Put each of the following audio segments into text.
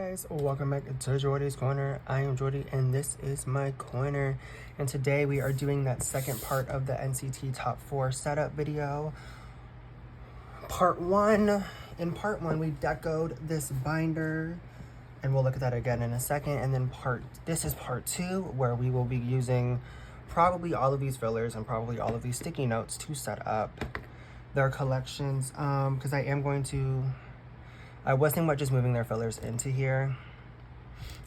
Guys, welcome back to Jordi's Corner. I am Jordi and this is my corner, and today we are doing that second part of the NCT top 4 setup video. Part 1. In part 1 we decoed this binder, and we'll look at that again in a second. And then this is part 2, where we will be using probably all of these fillers and probably all of these sticky notes to set up their collections, because I was thinking about just moving their fillers into here,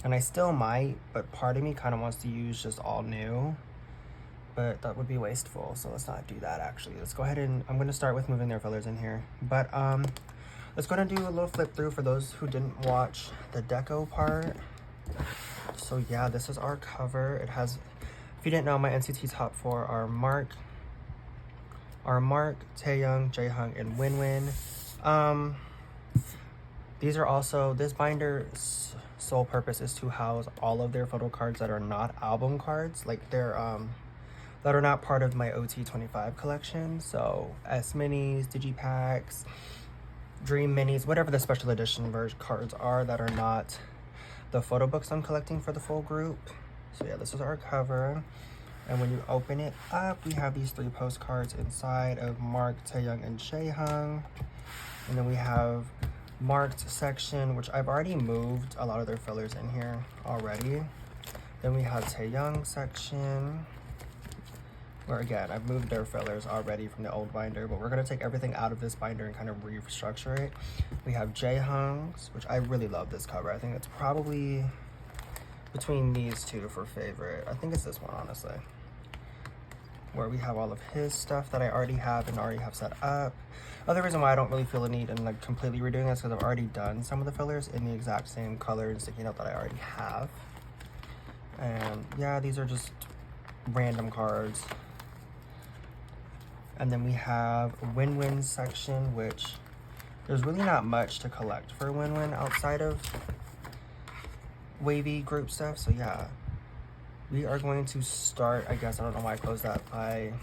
and I still might, but part of me kind of wants to use just all new, but that would be wasteful, so let's not do that. Actually, let's go ahead and I'm going to start with moving their fillers in here, but let's go ahead and do a little flip through for those who didn't watch the deco part. So yeah, this is our cover. It has, if you didn't know, my NCT top 4 are Mark, Taeyoung, Jaehyung, and Winwin. These are also, this binder's sole purpose is to house all of their photo cards that are not album cards, like they're that are not part of my OT25 collection. So S minis, digipacks, dream minis, whatever the special edition version cards are that are not the photo books I'm collecting for the full group. So yeah, this is our cover, and when you open it up, we have these 3 postcards inside of Mark, Taeyoung, and Jaehyung, and then we have marked section, which I've already moved a lot of their fillers in here already. Then we have Taeyoung section, where again, I've moved their fillers already from the old binder, but we're going to take everything out of this binder and kind of restructure it. We have Jaehyung's, which I really love this cover. I think it's probably between these two for favorite. I think it's this one, honestly, where we have all of his stuff that I already have and already have set up. Other reason why I don't really feel a need in like completely redoing this, because I've already done some of the fillers in the exact same color and sticky note that I already have. And yeah, these are just random cards. And then we have Winwin section, which there's really not much to collect for Winwin outside of wavy group stuff. So yeah, we are going to start, I guess, I don't know why I closed that, by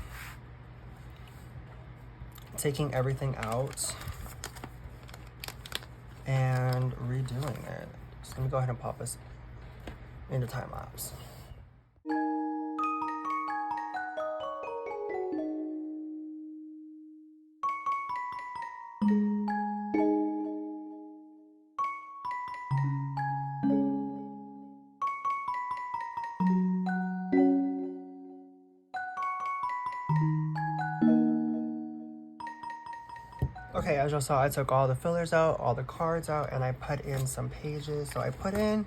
taking everything out and redoing it. So let me go ahead and pop this into time lapse. Okay, as you saw, I took all the fillers out, all the cards out, and I put in some pages. So I put in,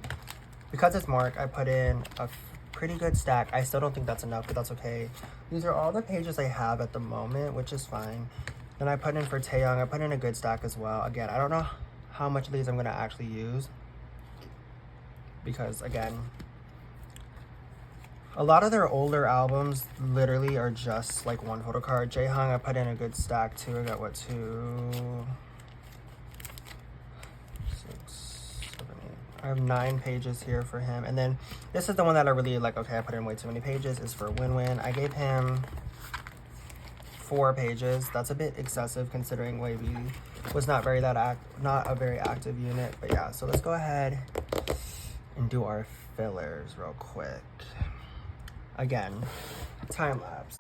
because it's Mark, I put in a pretty good stack. I still don't think that's enough, but that's okay. These are all the pages I have at the moment, which is fine. Then I put in for Taeyoung, I put in a good stack as well. Again, I don't know how much of these I'm going to actually use, because again, a lot of their older albums literally are just like one photo card. Jaehyung, I put in a good stack too. I got what, 2, 6, 7, 8. I have 9 pages here for him. And then this is the one that I really like. Okay, I put in way too many pages. Is for Winwin. I gave him 4 pages. That's a bit excessive considering Wavy was not a very active unit. But yeah, so let's go ahead and do our fillers real quick. Again, time lapse.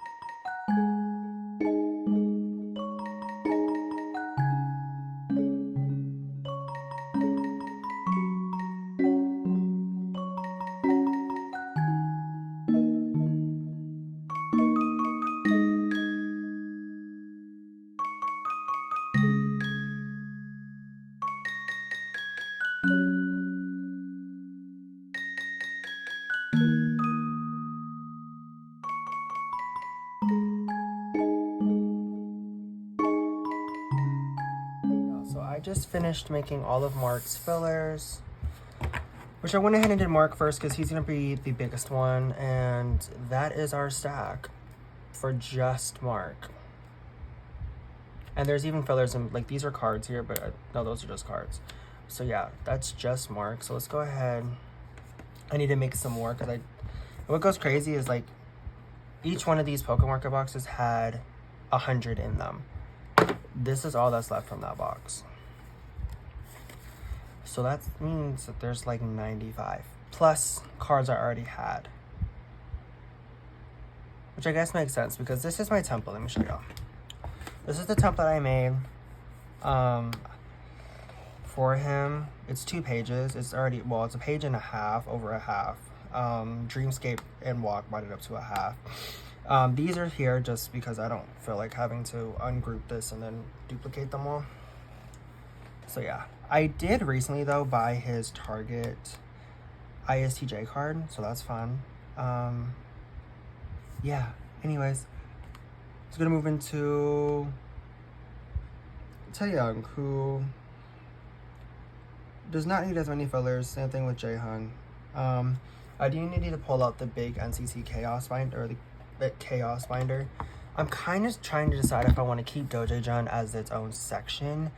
I just finished making all of Mark's fillers, which I went ahead and did Mark first because he's going to be the biggest one, and that is our stack for just Mark. And there's even fillers, and like these are cards here, but no, those are just cards. So yeah, that's just Mark. So let's go ahead. I need to make some more, because what goes crazy is like each one of these Poké Marker boxes had 100 in them. This is all that's left from that box. So that means that there's like 95 plus cards I already had, which I guess makes sense because this is my template. Let me show y'all. This is the template I made for him. It's 2 pages. It's already, well, it's a page and a half, over a half. Dreamscape and Walk brought it up to a half. These are here just because I don't feel like having to ungroup this and then duplicate them all. So yeah, I did recently though buy his Target ISTJ card, so that's fun. Yeah, anyways, it's gonna move into Taeyoung, who does not need as many fillers. Same thing with Jaehyung. I do need to pull out the big NCT Chaos binder, or the Chaos binder. I'm kind of trying to decide if I want to keep Dojaejeon as its own section,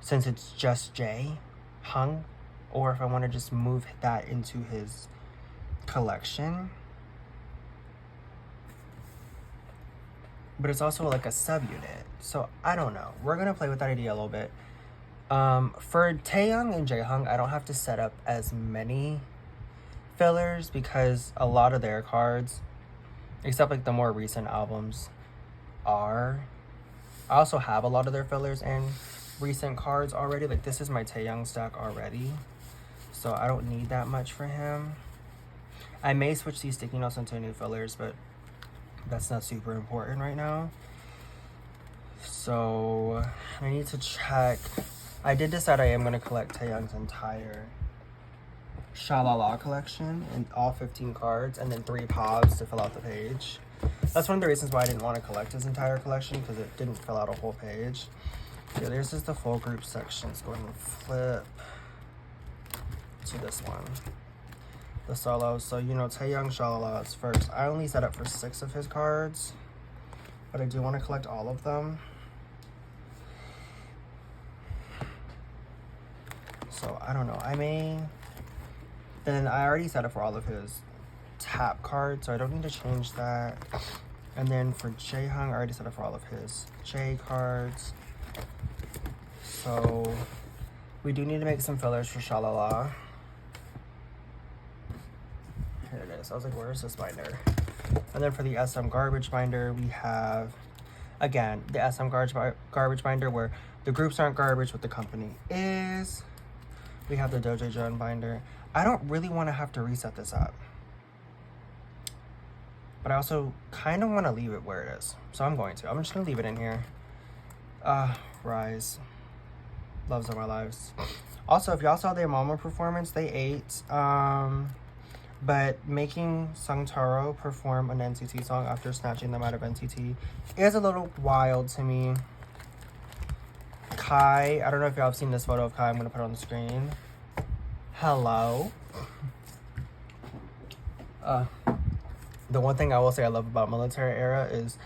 since it's just Jaehyung, or if I want to just move that into his collection. But it's also like a subunit, so I don't know. We're gonna play with that idea a little bit. For Taeyoung and Jaehyung, I don't have to set up as many fillers because a lot of their cards, except like the more recent albums, are. I also have a lot of their fillers and recent cards already. Like this is my Taeyoung stack already, so I don't need that much for him. I may switch these sticky notes into new fillers, but that's not super important right now. So I need to check. I did decide I am going to collect Taeyoung's entire Shalala collection and all 15 cards, and then 3 POBs to fill out the page. That's one of the reasons why I didn't want to collect his entire collection, because it didn't fill out a whole page. Yeah, there's just the full group section. Let's go ahead and flip to this one. The solos. So, you know, Taeyoung Shalala is first. I only set up for 6 of his cards, but I do want to collect all of them. So, I don't know. I may... Then I already set up for all of his tap cards, so I don't need to change that. And then for Jaehyung, I already set up for all of his J cards. So, we do need to make some fillers for Shalala. Here it is. I was like, where is this binder? And then for the SM garbage binder, we have, again, the SM garbage binder where the groups aren't garbage, but the company is. We have the Dojaejeon binder. I don't really want to have to reset this up, but I also kind of want to leave it where it is. So I'm going to. I'm just going to leave it in here. Rise. Loves of my lives. Also, if y'all saw their Mama performance, they ate. But making Sungtaro perform an NCT song after snatching them out of NCT is a little wild to me. Kai, I don't know if y'all have seen this photo of Kai. I'm going to put it on the screen. Hello. The one thing I will say I love about military era is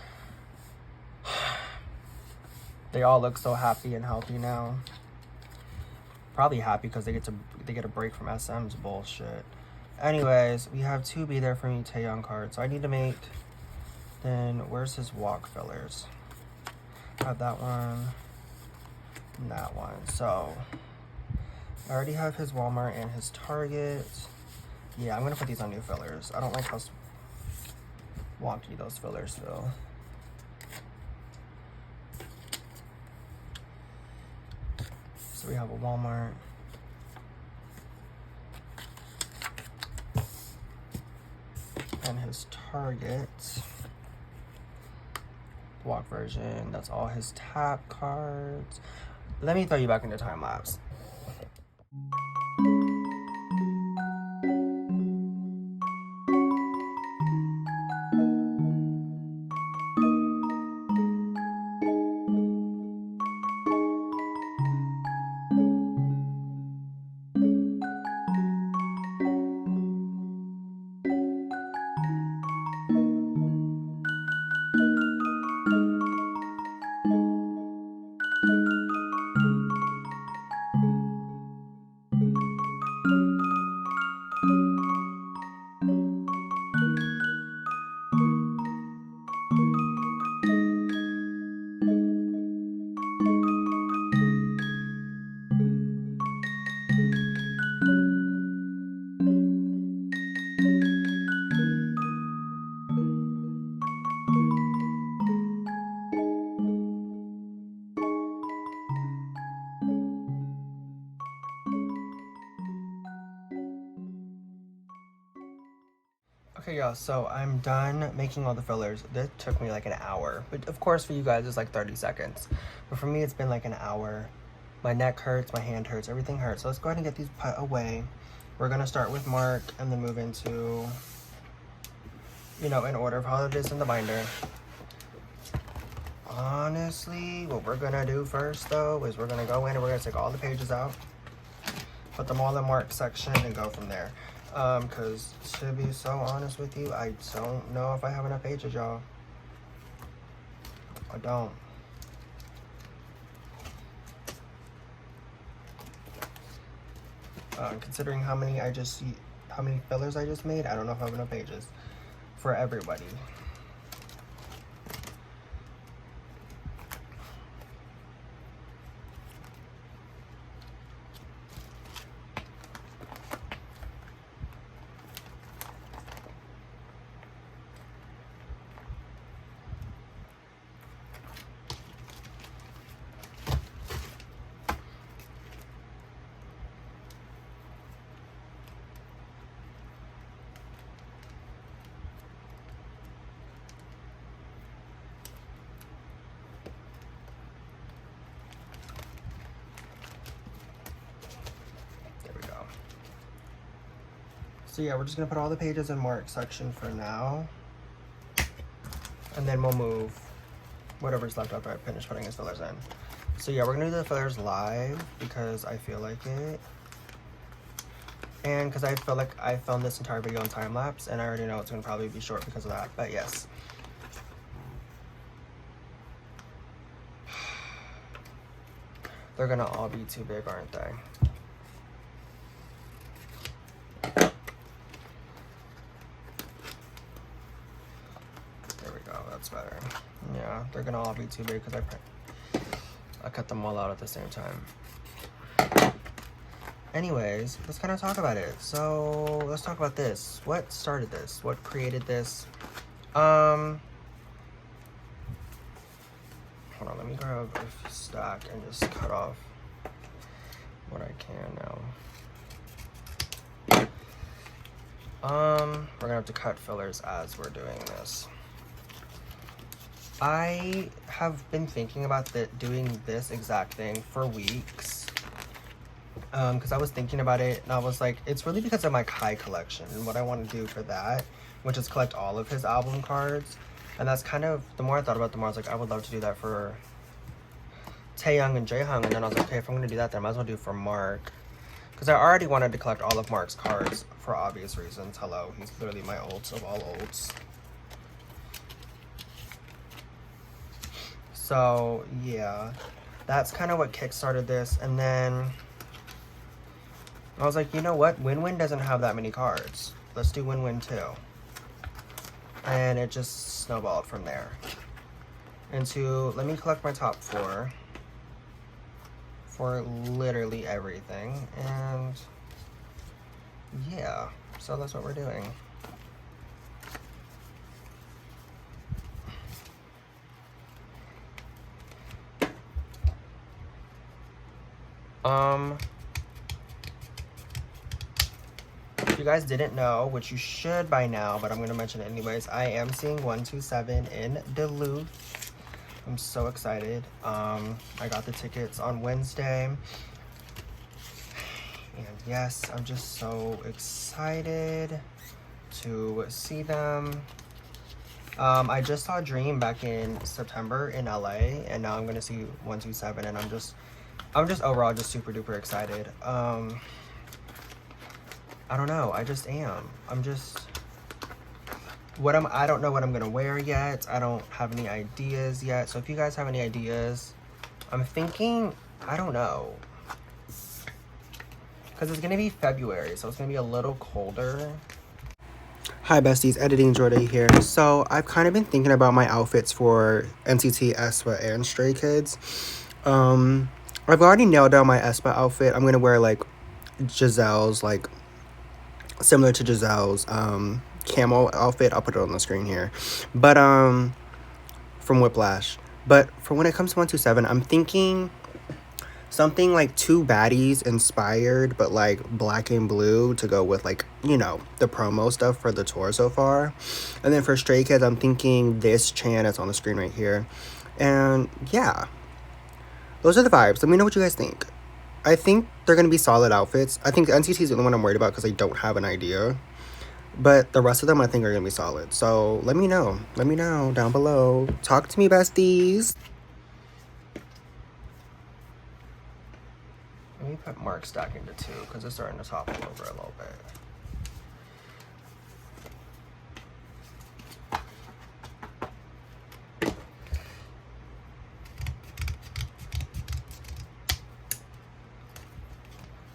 they all look so happy and healthy now. Probably happy because they get a break from SM's bullshit. Anyways, we have 2 Be There For Me Taeyoung cards. So I need to make, then where's his walk fillers? I have that one and that one. So I already have his Walmart and his Target. Yeah, I'm gonna put these on new fillers. I don't like how wonky those fillers feel. So we have a Walmart. And his Target walk version. That's all his tap cards. Let me throw you back into time lapse. Okay, y'all, so I'm done making all the fillers. That took me like an hour, but of course for you guys it's like 30 seconds. But for me it's been like an hour. My neck hurts, my hand hurts, everything hurts. So let's go ahead and get these put away. We're gonna start with Mark and then move into, you know, in order of how it is in the binder. Honestly, what we're gonna do first though is we're gonna go in and we're gonna take all the pages out, put them all in Mark section and go from there. Cause to be so honest with you, I don't know if I have enough pages, y'all. I don't. Considering how many fillers I just made, I don't know if I have enough pages for everybody. So yeah, we're just gonna put all the pages in Mark section for now. And then we'll move whatever's left after I finish putting his fillers in. So yeah, we're gonna do the fillers live because I feel like it. And because I feel like I filmed this entire video on time lapse and I already know it's gonna probably be short because of that, but yes. They're gonna all be too big, aren't they? That's better. Yeah, they're gonna all be too big because I cut them all out at the same time. Anyways, let's kind of talk about it. So let's talk about this. What started this? What created this? Hold on, let me grab a stack and just cut off what I can now. We're gonna have to cut fillers as we're doing this. I have been thinking about doing this exact thing for weeks. Because I was thinking about it and I was like, it's really because of my Kai collection and what I want to do for that, which is collect all of his album cards. And that's kind of, the more I thought about it, the more I was like, I would love to do that for Taehyung and Jaehyung. And then I was like, okay, if I'm going to do that, then I might as well do it for Mark. Because I already wanted to collect all of Mark's cards for obvious reasons. Hello, he's literally my ults of all ults. So yeah, that's kind of what kickstarted this. And then I was like, you know what? Win-Win doesn't have that many cards. Let's do Win-Win too. And it just snowballed from there. Let me collect my top 4 for literally everything. And yeah, so that's what we're doing. If you guys didn't know, which you should by now, but I'm going to mention it anyways, I am seeing 127 in Duluth. I'm so excited. I got the tickets on Wednesday. And yes, I'm just so excited to see them. I just saw Dream back in September in LA, and now I'm going to see 127, and I'm just overall just super duper excited. I don't know, I just am. I don't know what I'm gonna wear yet. I don't have any ideas yet. So if you guys have any ideas, I'm thinking, I don't know. Because it's gonna be February, so it's gonna be a little colder. Hi besties, Editing Jordy here. So I've kind of been thinking about my outfits for NCT, aespa, and Stray Kids. I've already nailed down my aespa outfit. I'm gonna wear like Giselle's, like similar to Giselle's camo outfit. I'll put it on the screen here. But from Whiplash. But for when it comes to 127, I'm thinking something like two baddies inspired, but like black and blue to go with like, you know, the promo stuff for the tour so far. And then for Stray Kids, I'm thinking this Chan is on the screen right here. And yeah, those are the vibes. Let me know what you guys think. I think they're going to be solid outfits. I think NCT is the only one I'm worried about because I don't have an idea. But the rest of them I think are going to be solid. So let me know. Let me know down below. Talk to me, besties. Let me put Mark Stack into 2 because it's starting to topple over a little bit.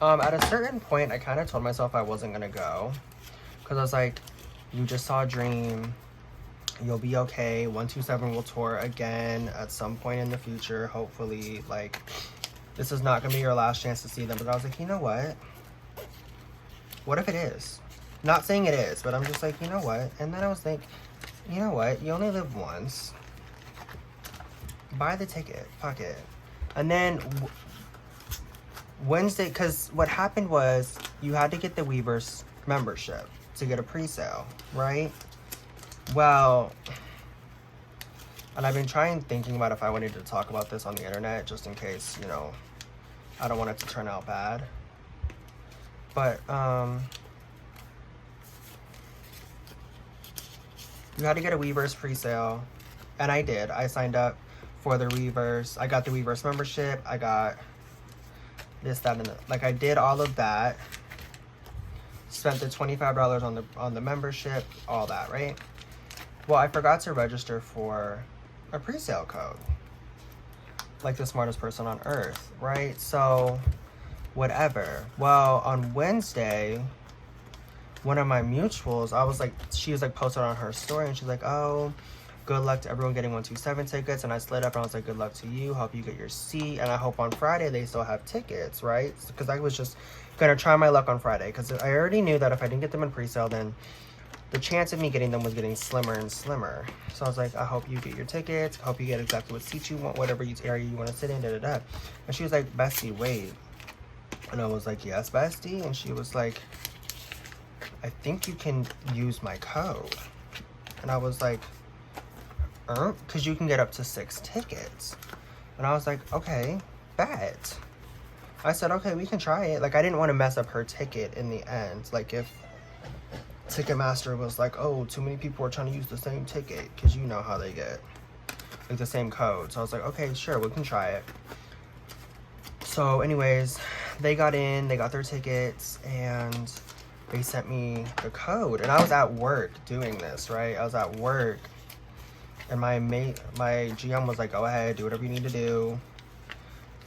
At a certain point, I kind of told myself I wasn't going to go. Because I was like, you just saw Dream. You'll be okay. 127 will tour again at some point in the future. Hopefully, like, this is not going to be your last chance to see them. But I was like, you know what? What if it is? Not saying it is, but I'm just like, you know what? And then I was like, you know what? You only live once. Buy the ticket. Fuck it. And then Wednesday, because what happened was you had to get the Weavers membership to get a pre-sale, right? Well, and I've been thinking about if I wanted to talk about this on the internet, just in case, you know, I don't want it to turn out bad. But, you had to get a Weavers pre-sale, and I did. I signed up for the Weavers. I got the Weavers membership. I got this, that, and like, I did all of that. Spent the $25 on the membership, all that, right? Well, I forgot to register for a pre-sale code. Like the smartest person on earth, right? So, whatever. Well, on Wednesday, one of my mutuals, she was like posted on her story, and she's like, oh, good luck to everyone getting 127 tickets. And I slid up and I was like, good luck to you. Hope you get your seat. And I hope on Friday they still have tickets, right? Because I was just gonna try my luck on Friday, because I already knew that if I didn't get them in pre-sale, then the chance of me getting them was getting slimmer and slimmer. So I was like, I hope you get your tickets. I hope you get exactly what seat you want, whatever area you want to sit in, da-da-da. And she was like, Bestie, wait. And I was like, yes, Bestie. And she was like, I think you can use my code. And I was like, because you can get up to 6 tickets. And I was like, okay, bet. I said, okay, we can try it. Like, I didn't want to mess up her ticket in the end. Like, if Ticketmaster was like, oh, too many people are trying to use the same ticket, because you know how they get, like, the same code. So I was like, okay, sure, we can try it. So anyways, they got in, they got their tickets, and they sent me the code. And I was at work doing this, right? I was at work, and my GM was like, go ahead, do whatever you need to do.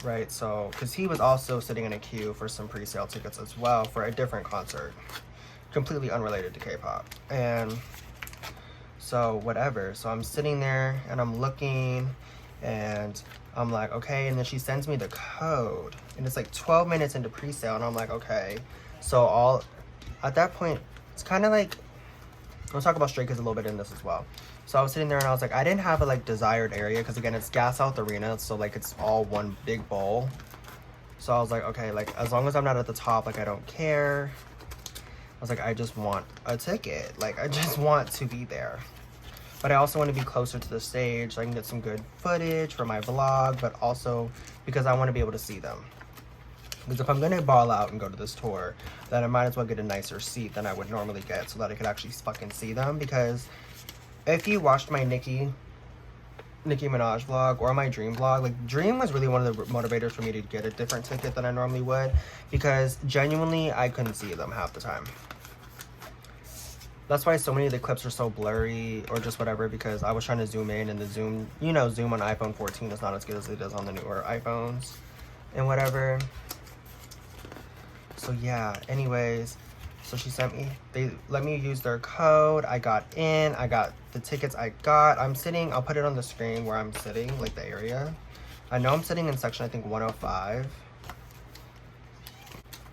Right, so, because he was also sitting in a queue for some pre-sale tickets as well for a different concert, completely unrelated to K-pop. And so, whatever. So, I'm sitting there, and I'm looking, and I'm like, okay. And then she sends me the code, and it's like 12 minutes into pre-sale, and I'm like, okay. So, at that point, it's kind of like, we'll talk about Stray Kids a little bit in this as well. So I was sitting there and I was like, I didn't have a like desired area, because again, it's Gas South Arena, so like it's all one big bowl. So I was like, okay, like as long as I'm not at the top, like I don't care. I was like, I just want a ticket. Like I just want to be there. But I also want to be closer to the stage so I can get some good footage for my vlog, but also because I want to be able to see them. Because if I'm going to ball out and go to this tour, then I might as well get a nicer seat than I would normally get so that I could actually fucking see them. Because if you watched my Nicki Minaj vlog or my Dream vlog, like Dream was really one of the motivators for me to get a different ticket than I normally would, because genuinely I couldn't see them half the time. That's why so many of the clips are so blurry or just whatever, because I was trying to zoom in, and the zoom, you know, zoom on iPhone 14 is not as good as it is on the newer iPhones and whatever. So yeah, anyways, so she sent me, they let me use their code. I got in, I got the tickets I got. I'm sitting, I'll put it on the screen where I'm sitting, like the area. I know I'm sitting in section, I think 105.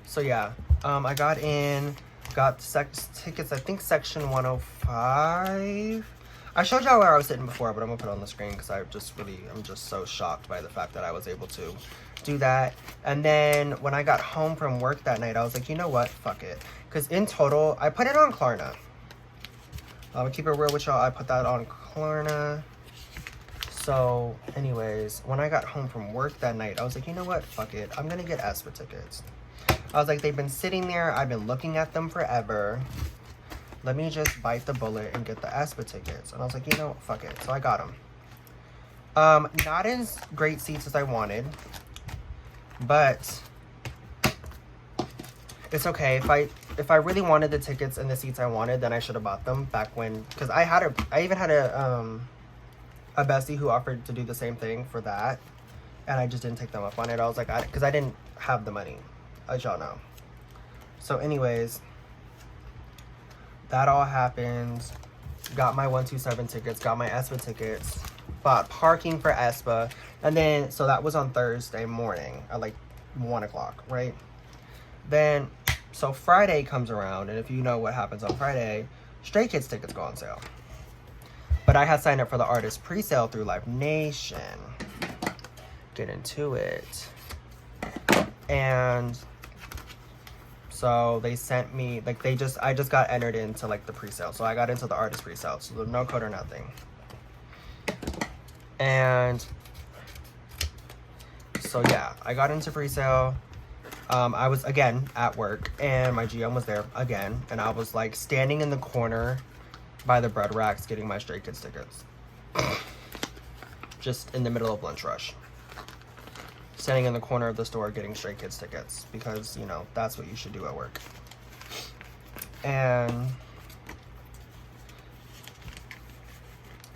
So yeah, I got in, got tickets, I think section 105. I showed y'all where I was sitting before, but I'm gonna put it on the screen because I'm just so shocked by the fact that I was able to do that. And then when I got home from work that night, I was like, you know what, fuck it. Because in total, I put it on Klarna. I'm gonna keep it real with y'all. I put that on Klarna. So anyways, when I got home from work that night, I was like, you know what, fuck it. I'm gonna get aespa tickets. I was like, they've been sitting there. I've been looking at them forever. Let me just bite the bullet and get the aespa tickets. And I was like, you know, fuck it. So I got them. Not as great seats as I wanted, but it's okay. If I really wanted the tickets and the seats I wanted, then I should have bought them back when, because I even had a bestie who offered to do the same thing for that, and I just didn't take them up on it. I was like, because I didn't have the money, as y'all know. So anyways, that all happened. Got my 127 tickets, got my aespa tickets, bought parking for aespa, and then, so that was on Thursday morning at like 1 o'clock, right? Then, so Friday comes around, and if you know what happens on Friday, Stray Kids tickets go on sale. But I had signed up for the artist pre-sale through Live Nation. Get into it. And so they sent me, like I just got entered into like the pre-sale. So I got into the artist pre-sale. So there's no code or nothing. And so yeah, I got into pre-sale. I was again at work and my GM was there again. And I was like standing in the corner by the bread racks getting my Stray Kids tickets. Just in the middle of lunch rush. Standing in the corner of the store getting Stray Kids tickets because, you know, that's what you should do at work. And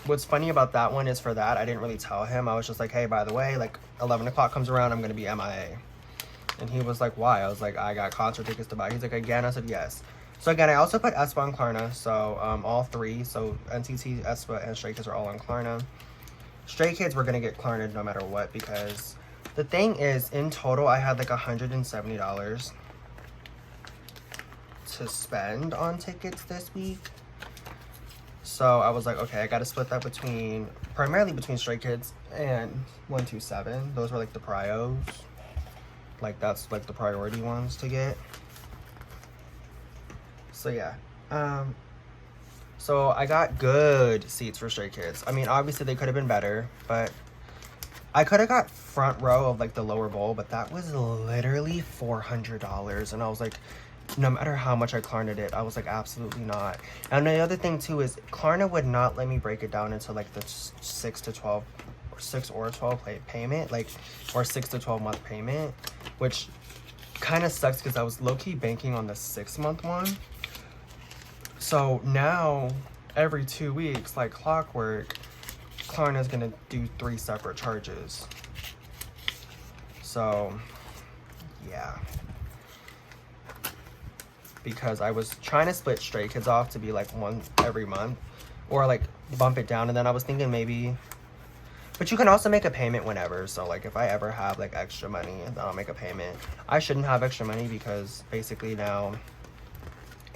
what's funny about that one is for that, I didn't really tell him. I was just like, hey, by the way, like 11 o'clock comes around, I'm going to be MIA. And he was like, why? I was like, I got concert tickets to buy. He's like, again? I said, yes. So again, I also put aespa on Klarna, so all three. So NCT, aespa, and Stray Kids are all on Klarna. Stray Kids were gonna get Klarna no matter what, because the thing is, in total, I had like $170 to spend on tickets this week. So I was like, okay, I gotta split that primarily between Stray Kids and 127. Those were like the prios. Like that's like the priority ones to get. So yeah, so I got good seats for Stray Kids. I mean, obviously they could have been better, but I could have got front row of like the lower bowl, but that was literally $400. And I was like, no matter how much I Klarna'd it, I was like, absolutely not. And the other thing too is Klarna would not let me break it down into like the 6 or 12 payment, like, or 6 to 12 month payment, which kind of sucks because I was low-key banking on the 6-month one. So now every 2 weeks, like clockwork, Klarna's gonna do 3 separate charges. So yeah, because I was trying to split Stray Kids off to be like one every month, or like bump it down, and then I was thinking maybe, but you can also make a payment whenever. So like if I ever have like extra money, then I'll make a payment. I shouldn't have extra money because basically now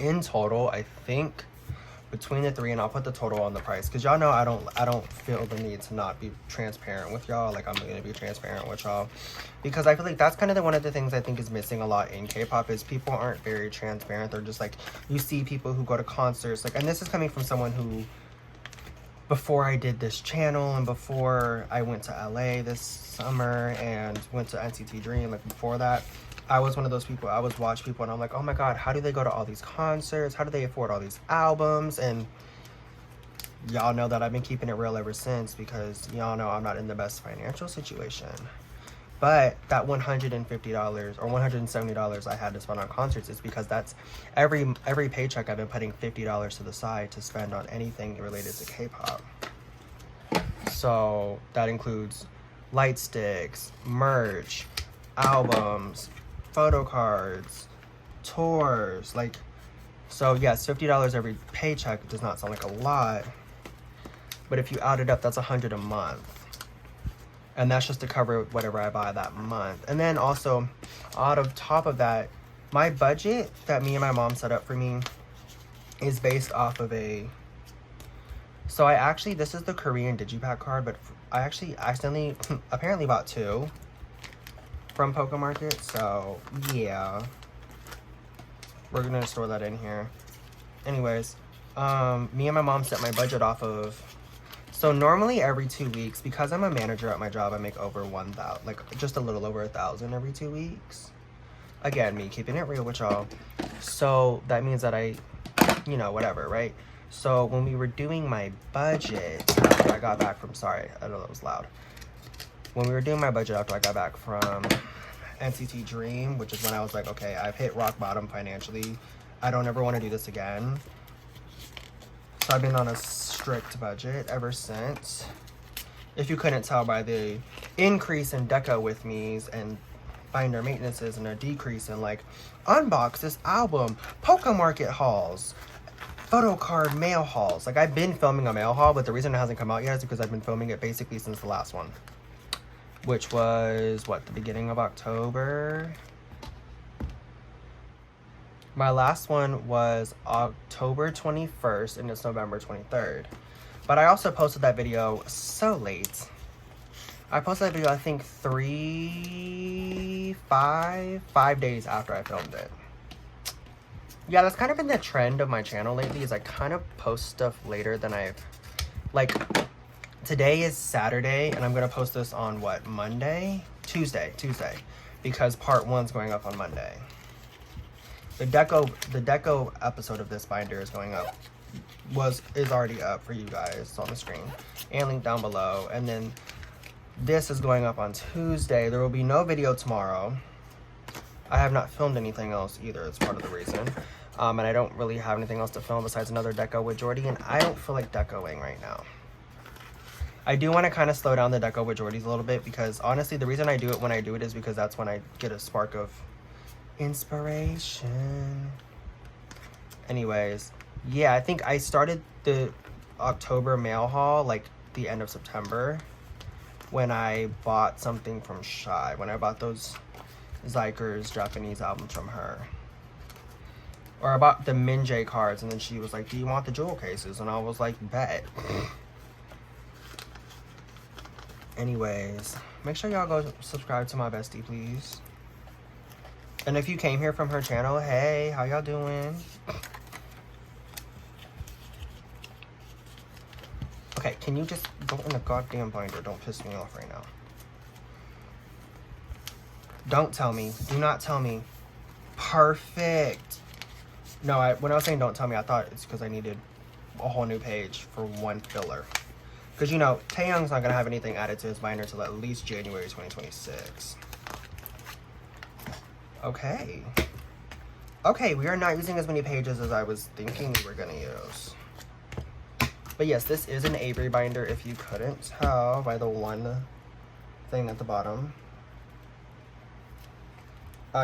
in total, I think between the three, and I'll put the total on the price because y'all know I don't feel the need to not be transparent with y'all. Like I'm gonna be transparent with y'all because I feel like that's kind of one of the things I think is missing a lot in K-pop is people aren't very transparent. They're just like, you see people who go to concerts, like, and this is coming from someone who, before I did this channel and before I went to LA this summer and went to NCT Dream, like before that, I was one of those people, I was watch people and I'm like, oh my God, how do they go to all these concerts? How do they afford all these albums? And y'all know that I've been keeping it real ever since because y'all know I'm not in the best financial situation. But that $150 or $170 I had to spend on concerts is because that's every paycheck I've been putting $50 to the side to spend on anything related to K-pop. So that includes light sticks, merch, albums, photo cards, tours, like, so yes, $50 every paycheck does not sound like a lot, but if you add it up, that's $100 a month. And that's just to cover whatever I buy that month. And then also, out of top of that, my budget that me and my mom set up for me is based off of a So I actually, this is the Korean Digipack card, but I actually accidentally apparently bought 2 from Poke Market. So yeah, we're gonna store that in here. Anyways, me and my mom set my budget off of, so normally every 2 weeks, because I'm a manager at my job, I make over 1,000, like just a little over 1,000 every 2 weeks. Again, me keeping it real with y'all. So that means that I, you know, whatever, right? So when we were doing my budget after I got back from, sorry, I know that was loud. When we were doing my budget after I got back from NCT Dream, which is when I was like, okay, I've hit rock bottom financially. I don't ever want to do this again. So I've been on a strict budget ever since. If you couldn't tell by the increase in deco with me's and binder maintenances and a decrease in like unbox this album, Poke Market hauls, photo card mail hauls. Like I've been filming a mail haul, but the reason it hasn't come out yet is because I've been filming it basically since the last one, which was what, the beginning of October. My last one was October 21st and it's November 23rd. But I also posted that video so late. I posted that video, I think 5 days after I filmed it. Yeah, that's kind of been the trend of my channel lately, is I kind of post stuff later than I've, like, today is Saturday, and I'm gonna post this on what, Monday? Tuesday, because part 1's going up on Monday. The deco episode of this binder is going up, is already up for you guys. It's on the screen and linked down below, and then this is going up on Tuesday. There will be no video tomorrow. I have not filmed anything else either. It's part of the reason. And I don't really have anything else to film besides another deco with Jordy, and I don't feel like decoing right now. I do want to kind of slow down the deco with Jordy's a little bit, because honestly, the reason I do it when I do it is because that's when I get a spark of inspiration. Anyways, yeah, I think I started the October mail haul like the end of September, when I bought something from Shy, when I bought those Zyker's Japanese albums from her. Or I bought the Minjae cards, and then she was like, do you want the jewel cases? And I was like, bet. Anyways, make sure y'all go subscribe to my bestie, please. And if you came here from her channel, hey, how y'all doing? Okay, can you just go in the goddamn binder? Don't piss me off right now. Don't tell me. Do not tell me. Perfect. No, when I was saying don't tell me, I thought it's because I needed a whole new page for one filler. Because, you know, Taehyung's not going to have anything added to his binder until at least January 2026. Okay. Okay, we are not using as many pages as I was thinking we were going to use. But yes, this is an Avery binder, if you couldn't tell by the one thing at the bottom.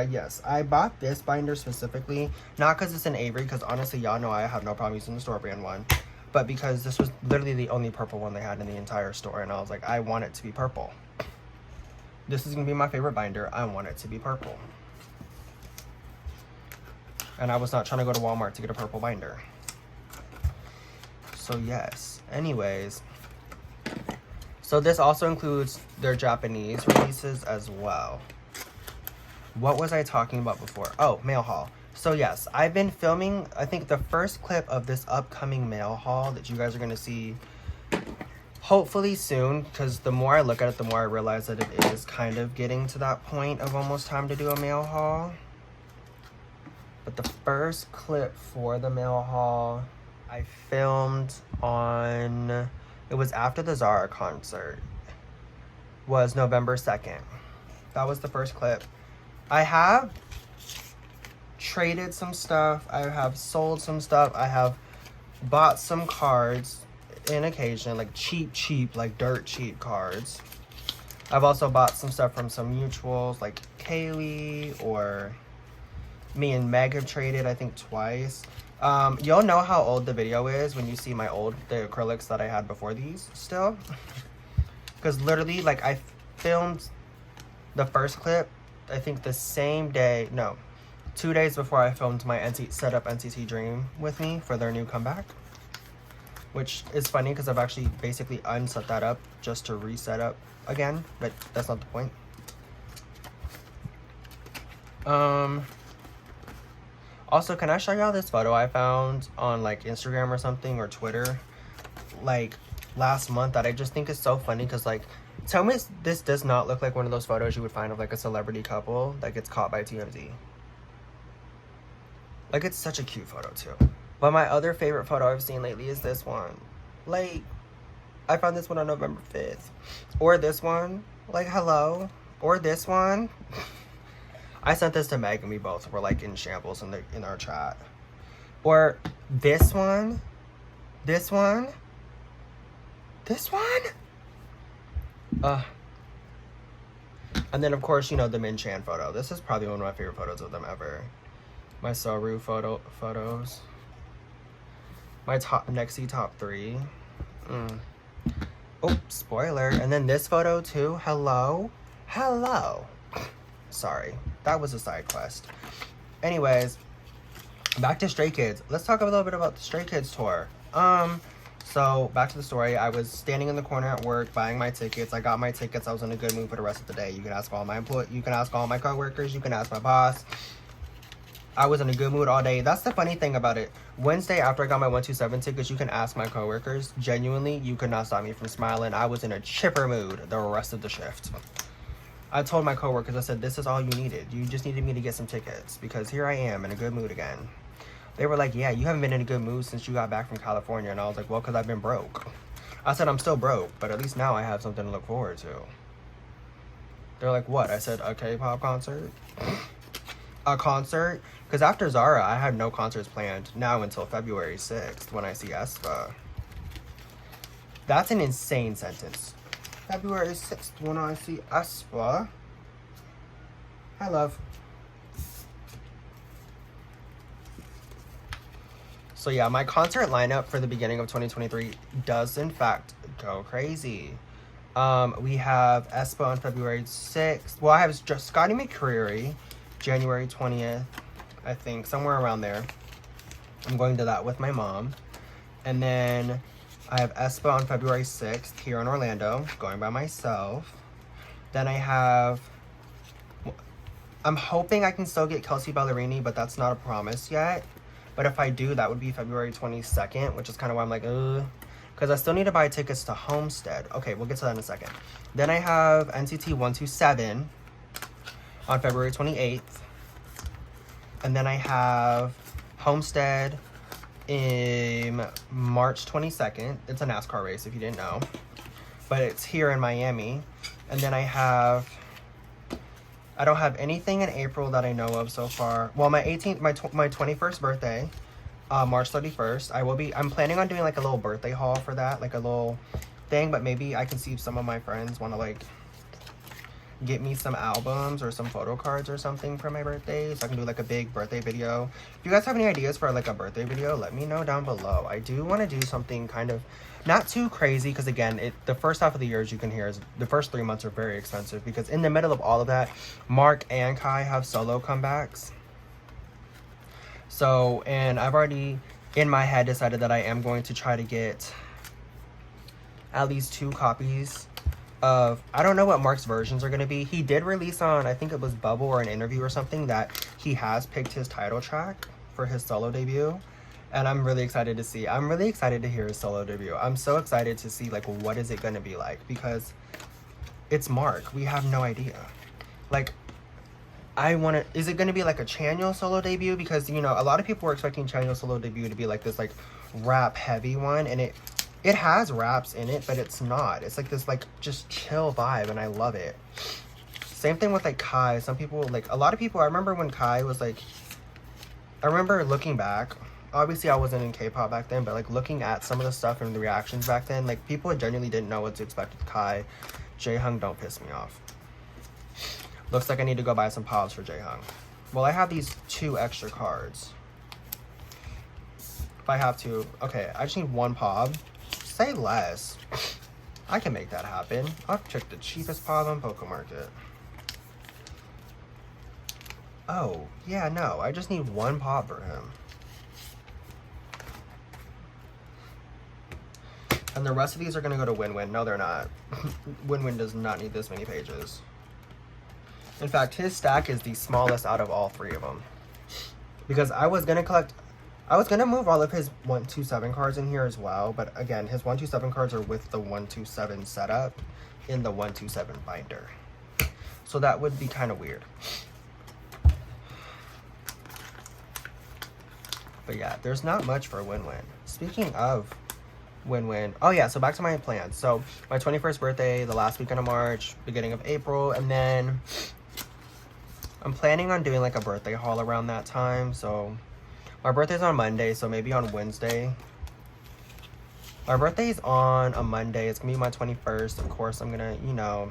Yes, I bought this binder specifically, not because it's an Avery, because honestly, y'all know I have no problem using the store brand one, but because this was literally the only purple one they had in the entire store, and I was like, I want it to be purple. This is going to be my favorite binder. I want it to be purple. And I was not trying to go to Walmart to get a purple binder. So yes, anyways. So this also includes their Japanese releases as well. What was I talking about before? Oh, mail haul. So yes, I've been filming, I think, the first clip of this upcoming mail haul that you guys are going to see hopefully soon, because the more I look at it, the more I realize that it is kind of getting to that point of almost time to do a mail haul. But the first clip for the mail haul I filmed on, it was after the Zara concert, was November 2nd. That was the first clip. I have traded some stuff. I have sold some stuff. I have bought some cards in occasion, like cheap, like dirt cheap cards. I've also bought some stuff from some mutuals like Kaylee, or me and Meg have traded, I think, twice. You'll know how old the video is when you see the acrylics that I had before these still. Because literally, like, I filmed the first clip, I think the same day, no, 2 days before I filmed my set up NCT Dream with me for their new comeback. which is funny because I've actually basically unset that up just to reset up again, but that's not the point. Also, can I show y'all this photo I found on like Instagram or something, or Twitter, like last month, that I just think is so funny? Because like, tell me this does not look like one of those photos you would find of like a celebrity couple that gets caught by TMZ. Like, it's such a cute photo too. But my other favorite photo I've seen lately is this one. Like, I found this one on November 5th. Or this one. Like, hello. Or this one. I sent this to Meg and we both were like in shambles in our chat. Or this one. This one. This one. And then of course, you know, the Min Chan photo. This is probably one of my favorite photos of them ever. My Soru photos. My Nexi top 3. Oh, spoiler. And then this photo too. Hello. Hello. Sorry. That was a side quest. Anyways, back to Stray Kids. Let's talk a little bit about the Stray Kids tour. So back to the story. I was standing in the corner at work buying my tickets. I got my tickets. I was in a good mood for the rest of the day. You can ask all my you can ask all my coworkers. You can ask my boss. I was in a good mood all day. That's the funny thing about it. Wednesday, after I got my 127 tickets, you can ask my coworkers. Genuinely, you could not stop me from smiling. I was in a chipper mood the rest of the shift. I told my coworkers, I said, this is all you needed. You just needed me to get some tickets because here I am in a good mood again. They were like, yeah, you haven't been in a good mood since you got back from California. And I was like, well, because I've been broke. I said, I'm still broke, but at least now I have something to look forward to. They're like, what? I said, a K-pop concert? A concert? Because after Zara, I had no concerts planned now until February 6th when I see aespa. That's an insane sentence. February 6th when I see aespa. Hi, love. So yeah, my concert lineup for the beginning of 2023 does in fact go crazy. We have aespa on February 6th. Well, I have just Scotty McCreery, January 20th, I think, somewhere around there. I'm going to that with my mom. And then I have aespa on February 6th here in Orlando, going by myself. Then I have, I'm hoping I can still get Kelsey Ballerini, but that's not a promise yet. But if I do, that would be February 22nd, which is kind of why I'm like, because I still need to buy tickets to Homestead. Okay, we'll get to that in a second. Then I have NCT 127 on February 28th. And then I have Homestead in March 22nd. It's a NASCAR race, if you didn't know. But it's here in Miami. And then I don't have anything in April that I know of so far. Well, my 21st birthday, March 31st, I'm planning on doing like a little birthday haul for that, like a little thing, but maybe I can see if some of my friends want to like get me some albums or some photo cards or something for my birthday, so I can do like a big birthday video. If you guys have any ideas for like a birthday video, let me know down below. I do want to do something kind of not too crazy, because again, the first half of the year, as you can hear, is the first 3 months are very expensive, because in the middle of all of that, Mark and Kai have solo comebacks. So, and I've already in my head decided that I am going to try to get at least 2 copies of, I don't know what Mark's versions are going to be. He did release on, I think it was Bubble or an interview or something, that he has picked his title track for his solo debut. And I'm really excited to see. I'm really excited to hear his solo debut. I'm so excited to see, like, what is it going to be like? Because it's Mark. We have no idea. Like, is it going to be like a Chanyeol solo debut? Because, you know, a lot of people were expecting Chanyeol solo debut to be like this, like, rap heavy one. And it has raps in it, but it's not. It's like this, like, just chill vibe, and I love it. Same thing with, like, Kai. Some people, like, a lot of people, I remember when Kai was, like, I remember looking back. Obviously, I wasn't in K-pop back then, but, like, looking at some of the stuff and the reactions back then, like, people genuinely didn't know what to expect with Kai. Jaehyung, don't piss me off. Looks like I need to go buy some pods for Jaehyung. Well, I have these 2 extra cards. If I have to, okay, I just need 1 pod. Say less. I can make that happen. I'll check the cheapest pod on Poké Market. Oh, yeah, no, I just need 1 pod for him. And the rest of these are gonna go to Win Win. No, they're not. Win Win does not need this many pages. In fact, his stack is the smallest out of all 3 of them. Because I was gonna move all of his 127 cards in here as well, but again, his 127 cards are with the 127 setup in the 127 binder. So that would be kind of weird. But yeah, there's not much for Win Win. Speaking of Win Win, oh yeah, so back to my plans. So my 21st birthday, the last weekend of March, beginning of April, and then I'm planning on doing like a birthday haul around that time. So my birthday's on Monday, so maybe on Wednesday. My birthday's on a Monday. It's gonna be my 21st. Of course, I'm gonna, you know,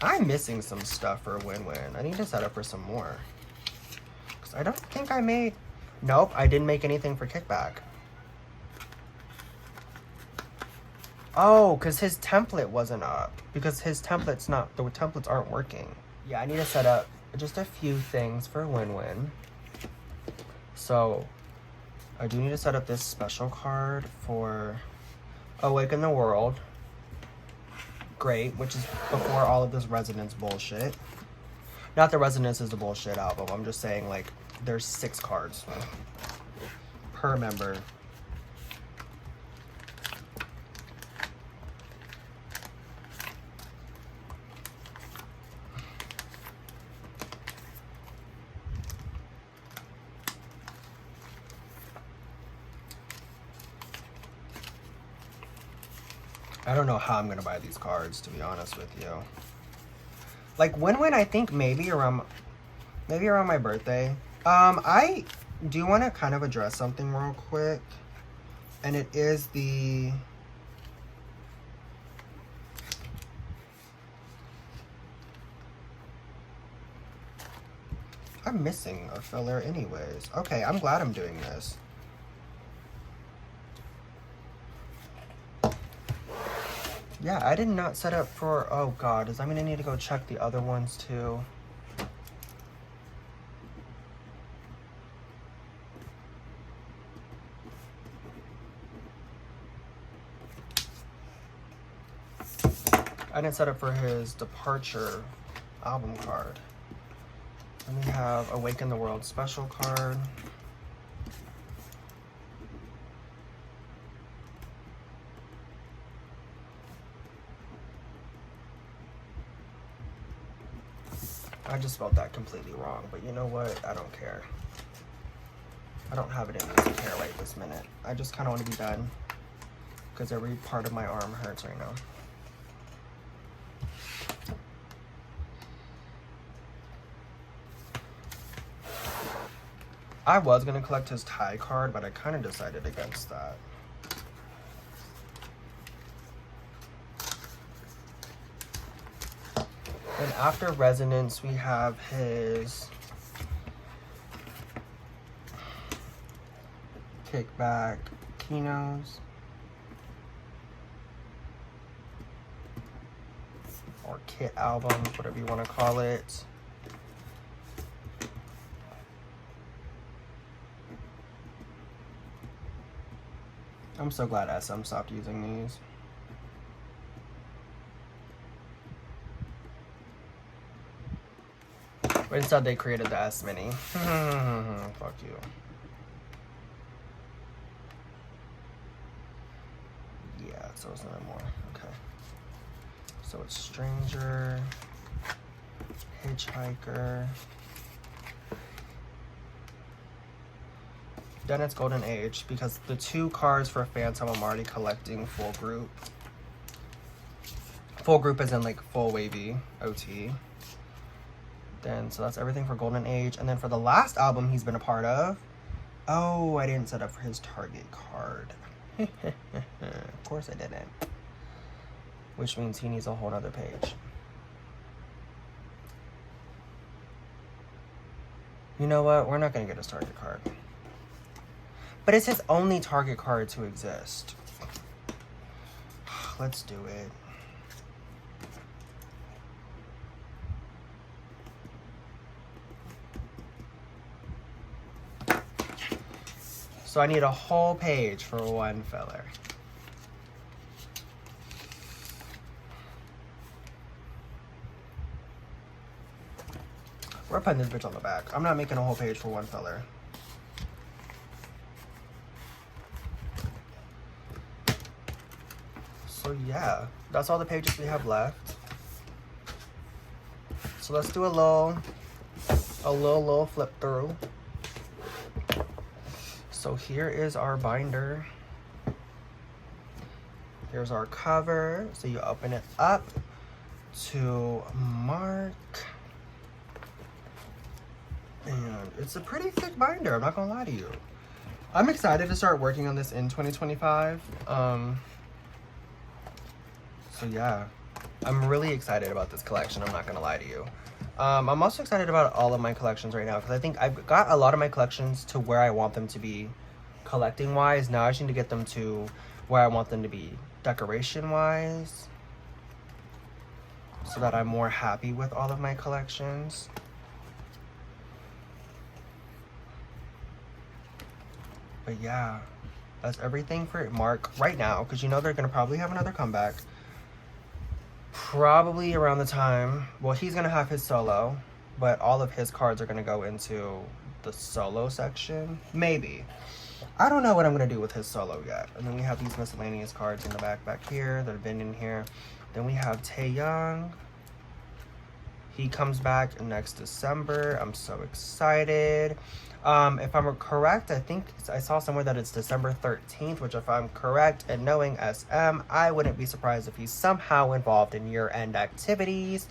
I'm missing some stuff for Win Win. I need to set up for some more. Because I don't think I made... Nope, I didn't make anything for Kickback. Oh, because his template wasn't up. Because his template's not... The templates aren't working. Yeah, I need to set up just a few things for Win Win. So, I do need to set up this special card for Awaken the World. Great, which is before all of this Resonance bullshit. Not that Resonance is the bullshit album. I'm just saying, like, there's 6 cards per member. I don't know how I'm gonna buy these cards, to be honest with you. Like Win Win, I think maybe around my birthday. I do want to kind of address something real quick, and it is the I'm missing a filler anyways. Okay, I'm glad I'm doing this. Yeah, I did not set up for... Oh, God. I'm going to need to go check the other ones, too. I didn't set up for his Departure album card. Then we have Awaken the World special card. I just spelled that completely wrong, but you know what? I don't care. I don't have it in me to care right this minute. I just kind of want to be done because every part of my arm hurts right now. I was going to collect his tie card, but I kind of decided against that. And after Resonance, we have his Kickback Kinos. Or Kit albums, whatever you want to call it. I'm so glad SM stopped using these. But instead they created the S Mini. Fuck you. Yeah, so it's not more. Okay. So it's Stranger, Hitchhiker. Then it's Golden Age, because the 2 cards for Phantom I'm already collecting full group. Full group as in like full wavy OT. Then, so that's everything for Golden Age. And then for the last album he's been a part of, oh, I didn't set up for his Target card. Of course I didn't. Which means he needs a whole other page. You know what? We're not going to get his Target card. But it's his only Target card to exist. Let's do it. So I need a whole page for one filler. We're putting this bitch on the back. I'm not making a whole page for one filler. So yeah, that's all the pages we have left. So let's do a little flip through. So here is our binder. Here's our cover. So you open it up to Mark. And it's a pretty thick binder, I'm not gonna lie to you. I'm excited to start working on this in 2025. So yeah, I'm really excited about this collection, I'm not gonna lie to you. I'm also excited about all of my collections right now because I think I've got a lot of my collections to where I want them to be collecting wise. Now I just need to get them to where I want them to be decoration wise, so that I'm more happy with all of my collections. But yeah, that's everything for Mark right now, because you know they're gonna probably have another comeback. Probably around the time, well, he's gonna have his solo, but all of his cards are gonna go into the solo section. Maybe. I don't know what I'm gonna do with his solo yet. And then we have these miscellaneous cards in the back here that have been in here. Then we have Taeyang. He comes back next December. I'm so excited. If I'm correct, I think I saw somewhere that it's December 13th, which if I'm correct, and knowing SM, I wouldn't be surprised if he's somehow involved in year-end activities.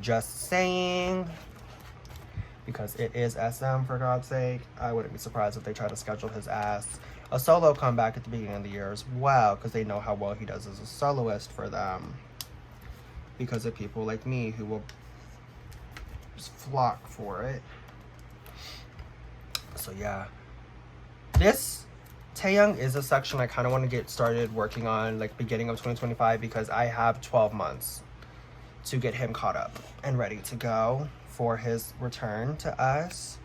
Just saying. Because it is SM, for God's sake. I wouldn't be surprised if they try to schedule his ass a solo comeback at the beginning of the year as well, because they know how well he does as a soloist for them. Because of people like me who will just flock for it. So yeah, this Taeyang is a section I kind of want to get started working on like beginning of 2025, because I have 12 months to get him caught up and ready to go for his return to us.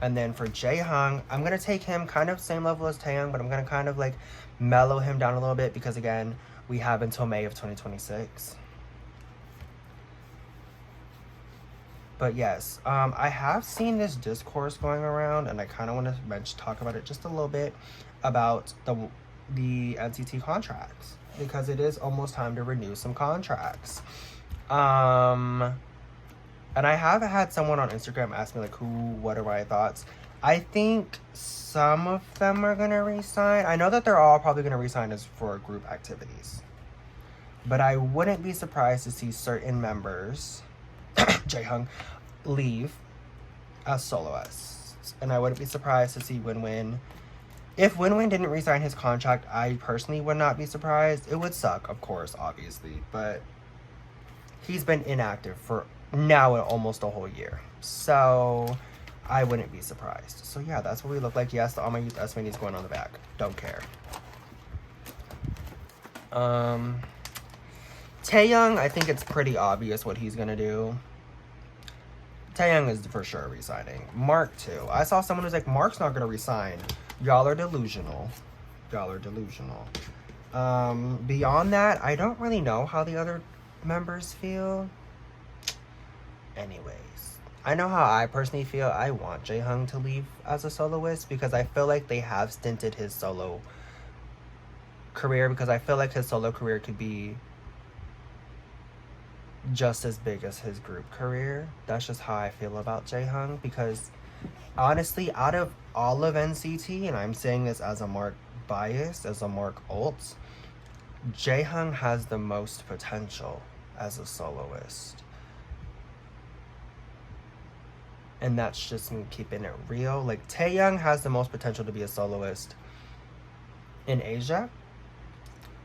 And then for Jaehyung, I'm going to take him kind of same level as Taeyang, but I'm going to kind of like mellow him down a little bit, because again, we have until May of 2026. But yes, I have seen this discourse going around, and I kind of want to talk about it just a little bit about the NCT contracts, because it is almost time to renew some contracts. And I have had someone on Instagram ask me like, what are my thoughts? I think some of them are gonna resign. I know that they're all probably gonna resign as for group activities, but I wouldn't be surprised to see certain members Jaehyung leave as soloists, and I wouldn't be surprised to see Win. If Win didn't resign his contract, I personally would not be surprised. It would suck, of course, obviously, but he's been inactive for now almost a whole year, so I wouldn't be surprised. So yeah, that's what we look like. Yes, the All My Youth S is going on the back. Don't care. Taeyang, I think it's pretty obvious what he's gonna do. Taeyang is for sure resigning. Mark too. I saw someone who's like, Mark's not gonna resign. Y'all are delusional. Y'all are delusional. Beyond that, I don't really know how the other members feel. Anyways, I know how I personally feel. I want Jaehyung to leave as a soloist, because I feel like they have stinted his solo career, because I feel like his solo career could be just as big as his group career. That's just how I feel about Jaehyung, because honestly, out of all of NCT, and I'm saying this as a Mark bias, as a Mark alt, Jaehyung has the most potential as a soloist. And that's just me keeping it real. Like, Taeyang has the most potential to be a soloist in Asia.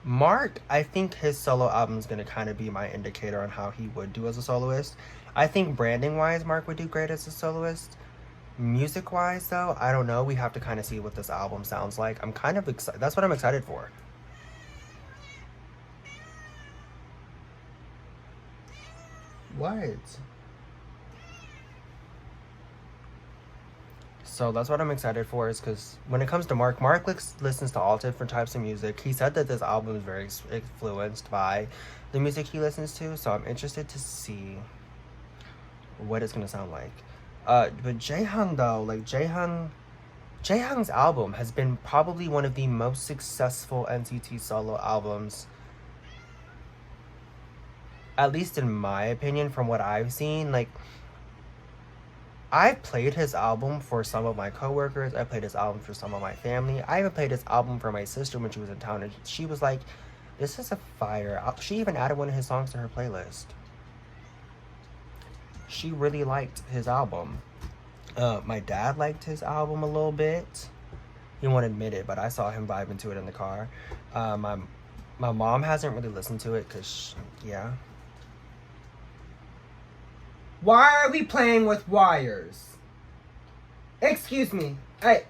Mark, I think his solo album is going to kind of be my indicator on how he would do as a soloist. I think branding-wise, Mark would do great as a soloist. Music-wise, though, I don't know. We have to kind of see what this album sounds like. I'm kind of excited. That's what I'm excited for. What? So that's what I'm excited for, is because when it comes to Mark listens to all different types of music. He said that this album is very influenced by the music he listens to, so I'm interested to see what it's gonna sound like. But Jaehyung though, like Jaehyung's album has been probably one of the most successful NCT solo albums, at least in my opinion, from what I've seen. Like, I've played his album for some of my coworkers. I played his album for some of my family. I even played his album for my sister when she was in town, and she was like, "This is a fire." She even added one of his songs to her playlist. She really liked his album. My dad liked his album a little bit. He won't admit it, but I saw him vibing to it in the car. My mom hasn't really listened to it because, yeah. Why are we playing with wires? Excuse me. Hey,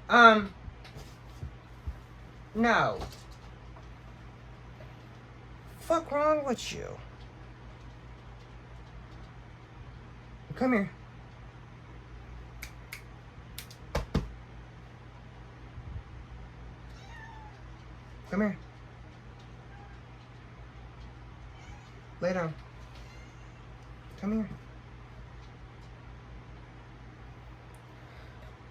no. Fuck wrong with you? Come here. Come here. Lay down. Come here.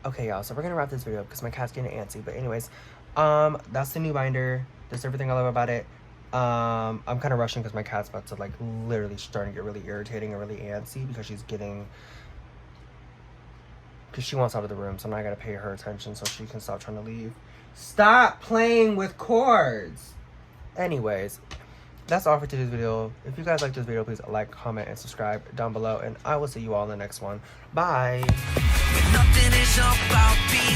Okay, y'all, so we're gonna wrap this video up because my cat's getting antsy. But anyways, that's the new binder. That's everything I love about it. I'm kind of rushing because my cat's about to, like, literally starting to get really irritating and really antsy because she wants out of the room. So now I gotta pay her attention so she can stop trying to leave. Stop playing with cords. Anyways, that's all for today's video. If you guys like this video, please like, comment, and subscribe down below, and I will see you all in the next one. Bye. Nothing is about being